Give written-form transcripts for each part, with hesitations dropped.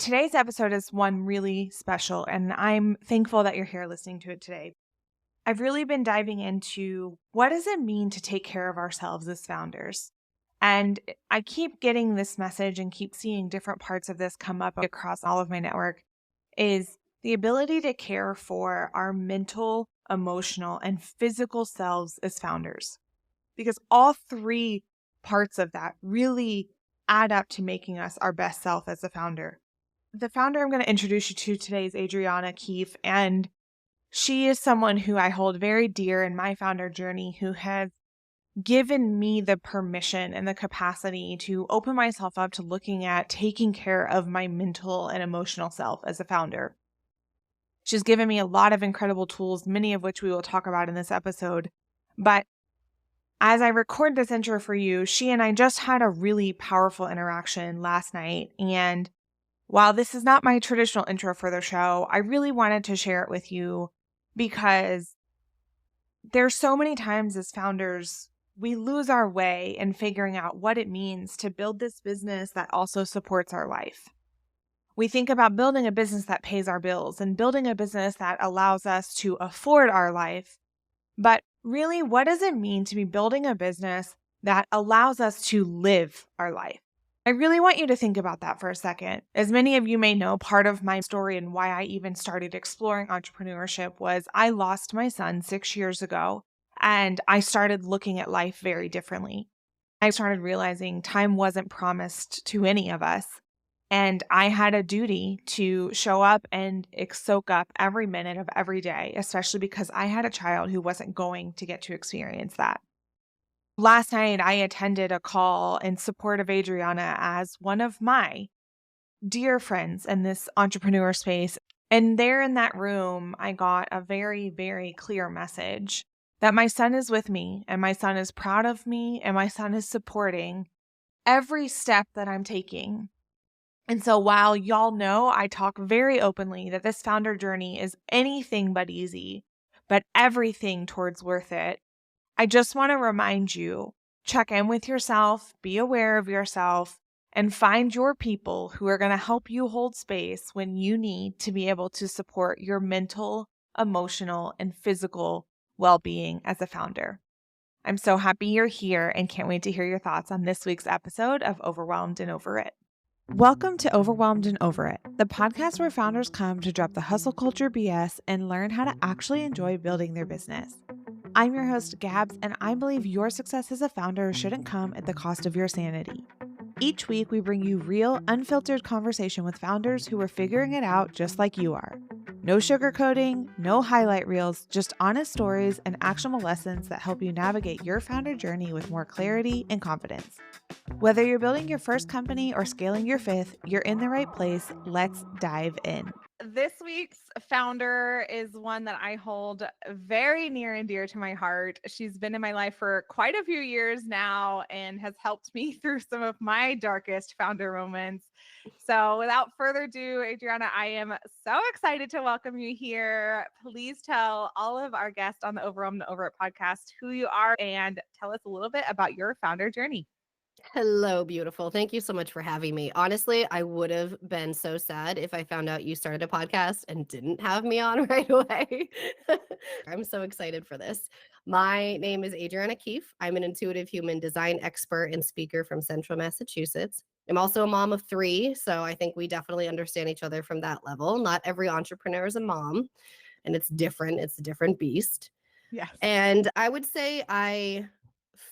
Today's episode is one really special, and I'm thankful that you're here listening to it today. I've really been diving into what does it mean to take care of ourselves as founders? And I keep getting this message and keep seeing different parts of this come up across all of my network is the ability to care for our mental, emotional, and physical selves as founders. Because all three parts of that really add up to making us our best self as a founder. The founder I'm going to introduce you to today is Adriana Keefe, and she is someone who I hold very dear in my founder journey, who has given me the permission and the capacity to open myself up to looking at taking care of my mental and emotional self as a founder. She's given me a lot of incredible tools, many of which we will talk about in this episode. But as I record this intro for you, she and I just had a really powerful interaction last night, and while this is not my traditional intro for the show, I really wanted to share it with you because there's so many times as founders, we lose our way in figuring out what it means to build this business that also supports our life. We think about building a business that pays our bills and building a business that allows us to afford our life. But really, what does it mean to be building a business that allows us to live our life? I really want you to think about that for a second. As many of you may know, part of my story and why I even started exploring entrepreneurship was I lost my son 6 years ago, and I started looking at life very differently. I started realizing time wasn't promised to any of us, and I had a duty to show up and soak up every minute of every day, especially because I had a child who wasn't going to get to experience that. Last night, I attended a call in support of Adriana as one of my dear friends in this entrepreneur space. And there in that room, I got a very, very clear message that my son is with me and my son is proud of me and my son is supporting every step that I'm taking. And so while y'all know I talk very openly that this founder journey is anything but easy, but everything towards worth it, I just want to remind you, check in with yourself, be aware of yourself, and find your people who are going to help you hold space when you need to be able to support your mental, emotional, and physical well-being as a founder. I'm so happy you're here and can't wait to hear your thoughts on this week's episode of Overwhelmed and Over It. Welcome to Overwhelmed and Over It, the podcast where founders come to drop the hustle culture BS and learn how to actually enjoy building their business. I'm your host, Gabs, and I believe your success as a founder shouldn't come at the cost of your sanity. Each week, we bring you real, unfiltered conversation with founders who are figuring it out just like you are. No sugarcoating, no highlight reels, just honest stories and actionable lessons that help you navigate your founder journey with more clarity and confidence. Whether you're building your first company or scaling your fifth, you're in the right place. Let's dive in. This week's founder is one that I hold very near and dear to my heart. She's been in my life for quite a few years now and has helped me through some of my darkest founder moments. So without further ado, Adriana, I am so excited to welcome you here. Please tell all of our guests on the Overwhelmed and Over It podcast who you are and tell us a little bit about your founder journey. Hello, beautiful. Thank you so much for having me. Honestly, I would have been so sad if I found out you started a podcast and didn't have me on right away. I'm so excited for this. My name is Adriana Keefe. I'm an intuitive human design expert and speaker from Central Massachusetts. I'm also a mom of three, so I think we definitely understand each other from that level. Not every entrepreneur is a mom, and it's different. It's a different beast. Yes. And I would say I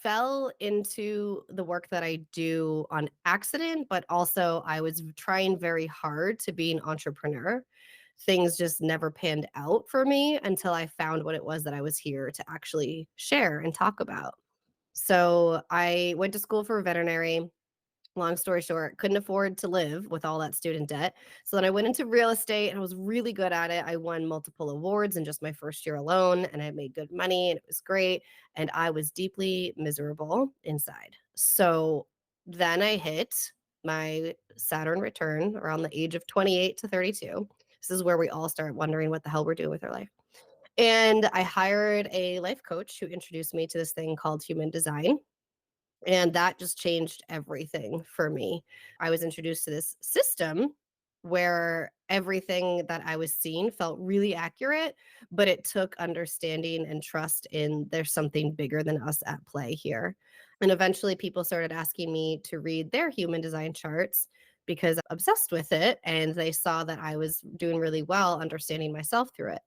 fell into the work that I do on accident, but also I was trying very hard to be an entrepreneur. Things just never panned out for me until I found what it was that I was here to actually share and talk about. So I went to school for veterinary. Long story short, couldn't afford to live with all that student debt. So then I went into real estate and I was really good at it. I won multiple awards in just my first year alone, and I made good money and it was great. And I was deeply miserable inside. So then I hit my Saturn return around the age of 28 to 32. This is where we all start wondering what the hell we're doing with our life. And I hired a life coach who introduced me to this thing called human design. And that just changed everything for me. I was introduced to this system where everything that I was seeing felt really accurate, but it took understanding and trust in there's something bigger than us at play here. And eventually people started asking me to read their human design charts because I'm obsessed with it. And they saw that I was doing really well understanding myself through it.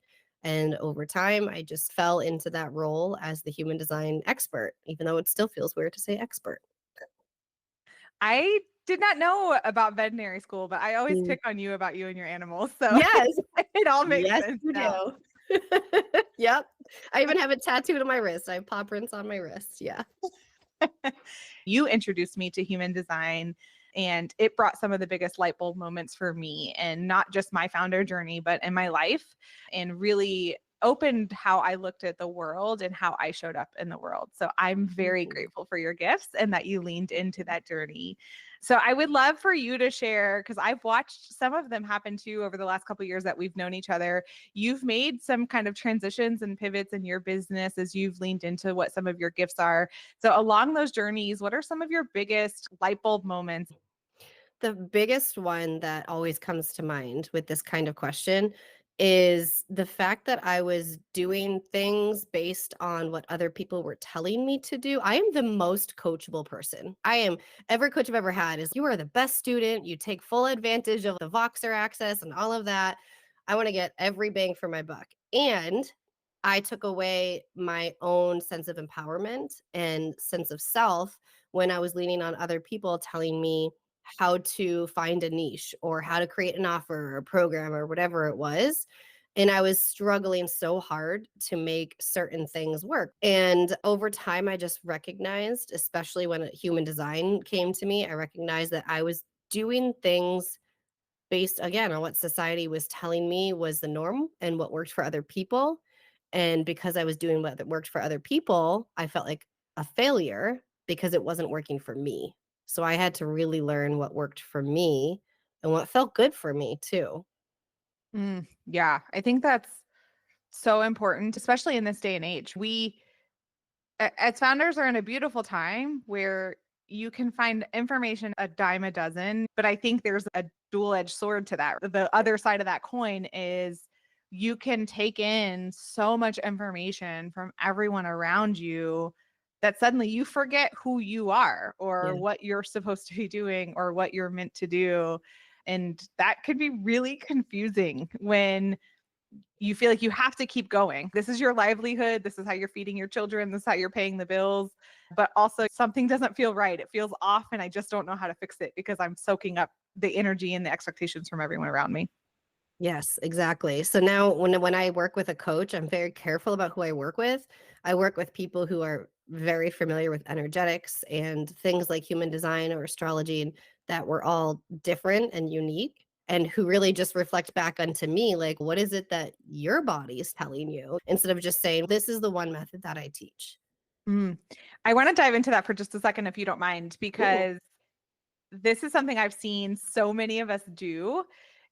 And over time, I just fell into that role as the human design expert, even though it still feels weird to say expert. I did not know about veterinary school, but I always Mm. pick on you about you and your animals. So Yes, it all makes yes, sense you now. do. Yep. I even have it tattooed on my wrist. I have paw prints on my wrist. Yeah. You introduced me to human design, and it brought some of the biggest light bulb moments for me, and not just my founder journey, but in my life, and really opened how I looked at the world and how I showed up in the world. So I'm very Mhm. grateful for your gifts and that you leaned into that journey. So I would love for you to share, because I've watched some of them happen too over the last couple of years that we've known each other. You've made some kind of transitions and pivots in your business as you've leaned into what some of your gifts are. So along those journeys, what are some of your biggest light bulb moments? The biggest one that always comes to mind with this kind of question is the fact that I was doing things based on what other people were telling me to do. I am the most coachable person. I am every coach I've ever had is you are the best student. You take full advantage of the Voxer access and all of that. I want to get every bang for my buck. And I took away my own sense of empowerment and sense of self when I was leaning on other people telling me how to find a niche or how to create an offer or a program or whatever it was. And I was struggling so hard to make certain things work. And over time, I just recognized, especially when human design came to me, I recognized that I was doing things based again on what society was telling me was the norm and what worked for other people. And because I was doing what worked for other people, I felt like a failure because it wasn't working for me. So I had to really learn what worked for me and what felt good for me too. Yeah, I think that's so important, especially in this day and age. As founders, are in a beautiful time where you can find information a dime a dozen, but I think there's a dual edged sword to that. The other side of that coin is you can take in so much information from everyone around you that suddenly you forget who you are or Yeah. what you're supposed to be doing or what you're meant to do. And that could be really confusing when you feel like you have to keep going. This is your livelihood. This is how you're feeding your children. This is how you're paying the bills. But also, something doesn't feel right. It feels off, and I just don't know how to fix it because I'm soaking up the energy and the expectations from everyone around me. Yes, exactly. So now when I work with a coach, I'm very careful about who I work with. I work with people who are very familiar with energetics and things like human design or astrology and that we're all different and unique and who really just reflect back onto me like what is it that your body is telling you instead of just saying this is the one method that I teach. Mm. I want to dive into that for just a second, if you don't mind, Ooh. because this is something I've seen so many of us do,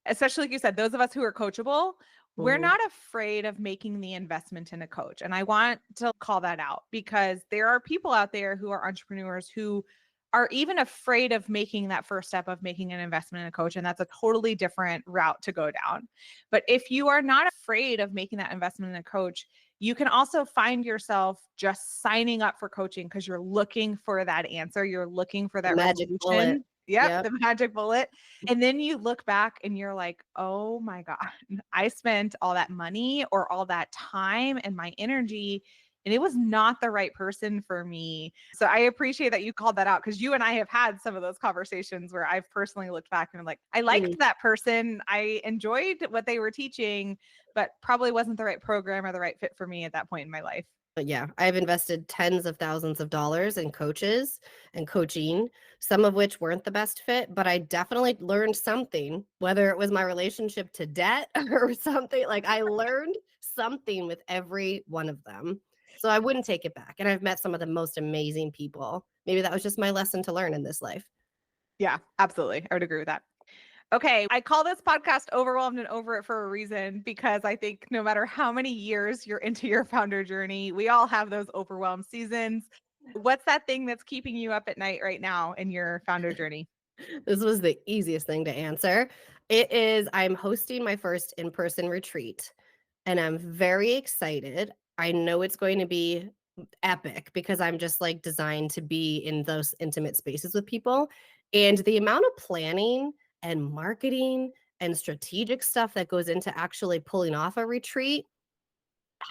especially like you said, those of us who are coachable, we're Mhm. not afraid of making the investment in a coach. And I want to call that out because there are people out there who are entrepreneurs who are even afraid of making that first step of making an investment in a coach. And that's a totally different route to go down. But if you are not afraid of making that investment in a coach, you can also find yourself just signing up for coaching because you're looking for that answer. You're looking for The that magic bullet. resolution. Yep, Yep. the magic bullet. And then you look back and you're like, oh my God, I spent all that money or all that time and my energy, and it was not the right person for me. So I appreciate that you called that out because you and I have had some of those conversations where I've personally looked back and I'm like, I liked that person. I enjoyed what they were teaching, but probably wasn't the right program or the right fit for me at that point in my life. But yeah, I've invested tens of thousands of dollars in coaches and coaching, some of which weren't the best fit, but I definitely learned something, whether it was my relationship to debt or something. Like I learned something with every one of them. So I wouldn't take it back. And I've met some of the most amazing people. Maybe that was just my lesson to learn in this life. Yeah, absolutely. I would agree with that. Okay, I call this podcast Overwhelmed and Over It for a reason because I think no matter how many years you're into your founder journey, we all have those overwhelmed seasons. What's that thing that's keeping you up at night right now in your founder journey? This was the easiest thing to answer. I'm hosting my first in-person retreat, and I'm very excited. I know it's going to be epic because I'm just like designed to be in those intimate spaces with people. And the amount of planning and marketing and strategic stuff that goes into actually pulling off a retreat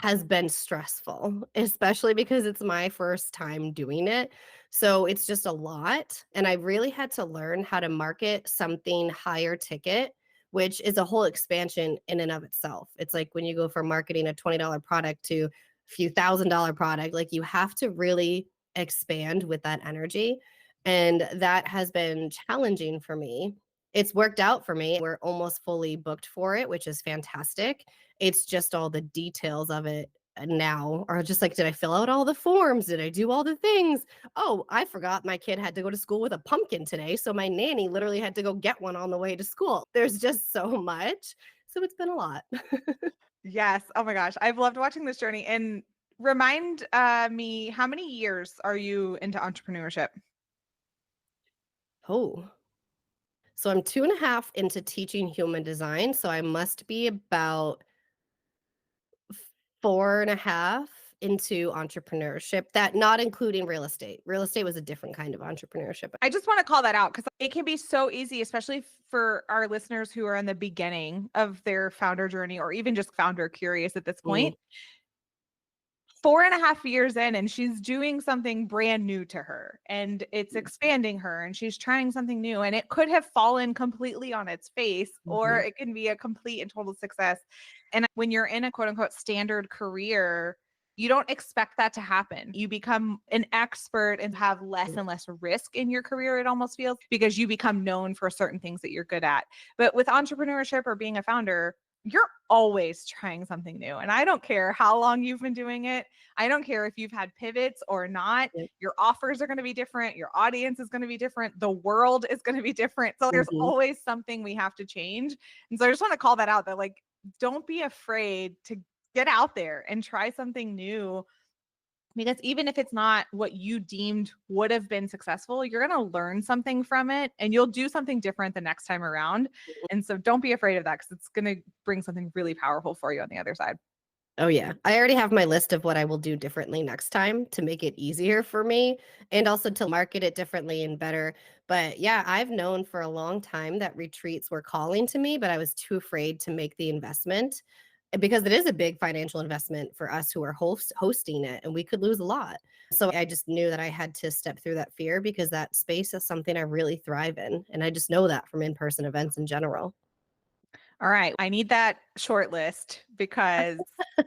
has been stressful, especially because it's my first time doing it. So it's just a lot. And I really had to learn how to market something higher ticket, which is a whole expansion in and of itself. It's like when you go from marketing a $20 product to a few $1,000 product, like you have to really expand with that energy. And that has been challenging for me. It's worked out for me. We're almost fully booked for it, which is fantastic. It's just all the details of it now are just like, did I fill out all the forms? Did I do all the things? Oh, I forgot my kid had to go to school with a pumpkin today. So my nanny literally had to go get one on the way to school. There's just so much. So it's been a lot. Yes. Oh my gosh. I've loved watching this journey. And remind me, how many years are you into entrepreneurship? Oh, so I'm 2.5 into teaching human design. So I must be about 4.5 into entrepreneurship, that not including real estate. Real estate was a different kind of entrepreneurship. I just want to call that out because it can be so easy, especially for our listeners who are in the beginning of their founder journey or even just founder curious at this Mm, point. 4.5 years in, and she's doing something brand new to her, and it's mm, expanding her, and she's trying something new, and it could have fallen completely on its face, or mhm, it can be a complete and total success. And when you're in a quote unquote standard career, you don't expect that to happen. You become an expert and have less mm, and less risk in your career, it almost feels, because you become known for certain things that you're good at. But with entrepreneurship or being a founder, you're always trying something new. And I don't care how long you've been doing it. I don't care if you've had pivots or not. yep, Your offers are going to be different. Your audience is going to be different. The world is going to be different. So there's mhm, always something we have to change. And so I just want to call that out, that like, don't be afraid to get out there and try something new, because even if it's not what you deemed would have been successful, you're going to learn something from it and you'll do something different the next time around. And so don't be afraid of that, because it's going to bring something really powerful for you on the other side. Oh, yeah. I already have my list of what I will do differently next time to make it easier for me and also to market it differently and better. But yeah, I've known for a long time that retreats were calling to me, but I was too afraid to make the investment because it is a big financial investment for us who are hosting it, and we could lose a lot. So I just knew that I had to step through that fear because that space is something I really thrive in. And I just know that from in-person events in general. All right. I need that short list because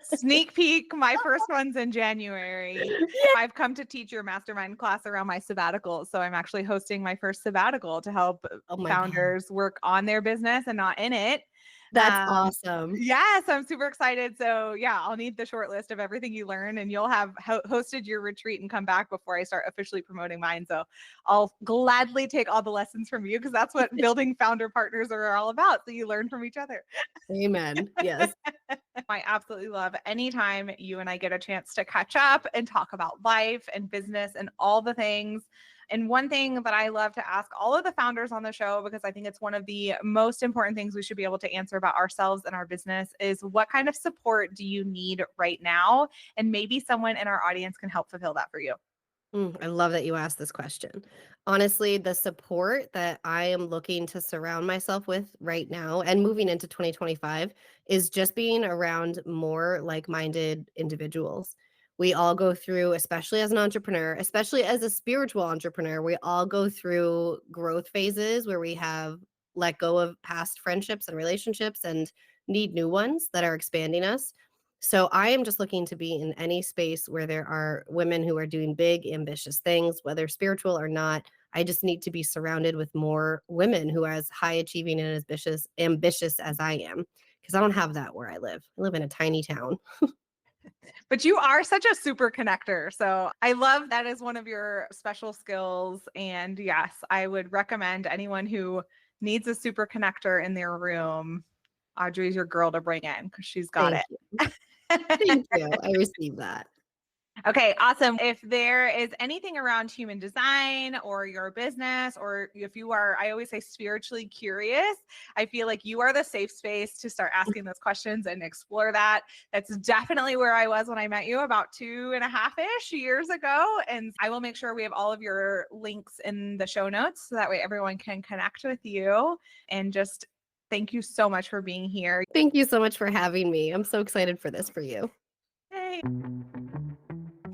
sneak peek, my first one's in January. Yeah. I've come to teach your mastermind class around my sabbatical. So I'm actually hosting my first sabbatical to help Oh my God. founders work on their business and not in it. That's Um, awesome. yes, I'm super excited. So yeah, I'll need the short list of everything you learn, and you'll have hosted your retreat and come back before I start officially promoting mine. So I'll gladly take all the lessons from you, because that's what building founder partners are all about. So you learn from each other. Amen. Yes. I absolutely love anytime you and I get a chance to catch up and talk about life and business and all the things. And one thing that I love to ask all of the founders on the show, because I think it's one of the most important things we should be able to answer about ourselves and our business, is what kind of support do you need right now? And maybe someone in our audience can help fulfill that for you. I love that you asked this question. Honestly, the support that I am looking to surround myself with right now and moving into 2025 is just being around more like-minded individuals. We all go through, especially as an entrepreneur, especially as a spiritual entrepreneur, we all go through growth phases where we have let go of past friendships and relationships and need new ones that are expanding us. So I am just looking to be in any space where there are women who are doing big, ambitious things, whether spiritual or not. I just need to be surrounded with more women who are as high achieving and as ambitious as I am, because I don't have that where I live. I live in a tiny town. But you are such a super connector. So I love that is one of your special skills. And yes, I would recommend anyone who needs a super connector in their room, Audrey's your girl to bring in, because she's got Thank it. you. Thank you. I received that. Okay, awesome. If there is anything around human design or your business, or if you are, I always say spiritually curious, I feel like you are the safe space to start asking those questions and explore that. That's definitely where I was when I met you about 2.5-ish years ago. And I will make sure we have all of your links in the show notes so that way everyone can connect with you. And just thank you so much for being here. Thank you so much for having me. I'm so excited for this for you. Hey.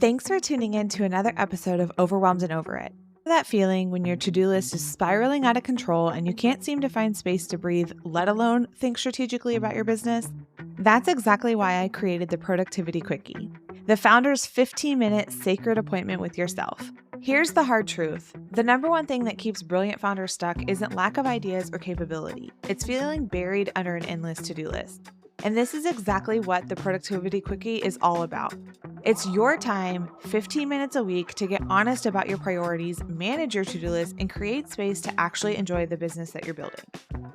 Thanks for tuning in to another episode of Overwhelmed and Over It. That feeling when your to-do list is spiraling out of control and you can't seem to find space to breathe, let alone think strategically about your business? That's exactly why I created the Productivity Quickie, the founder's 15-minute sacred appointment with yourself. Here's the hard truth. The number one thing that keeps brilliant founders stuck isn't lack of ideas or capability. It's feeling buried under an endless to-do list. And this is exactly what the Productivity Quickie is all about. It's your time, 15 minutes a week, to get honest about your priorities, manage your to-do list, and create space to actually enjoy the business that you're building.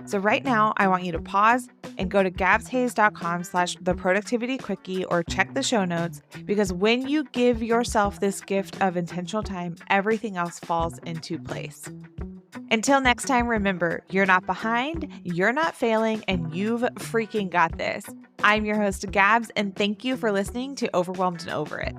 So right now, I want you to pause and go to gabshayes.com/theproductivityquickie or check the show notes, because when you give yourself this gift of intentional time, everything else falls into place. Until next time, remember, you're not behind, you're not failing, and you've freaking got this. I'm your host, Gabs, and thank you for listening to Overwhelmed and Over It.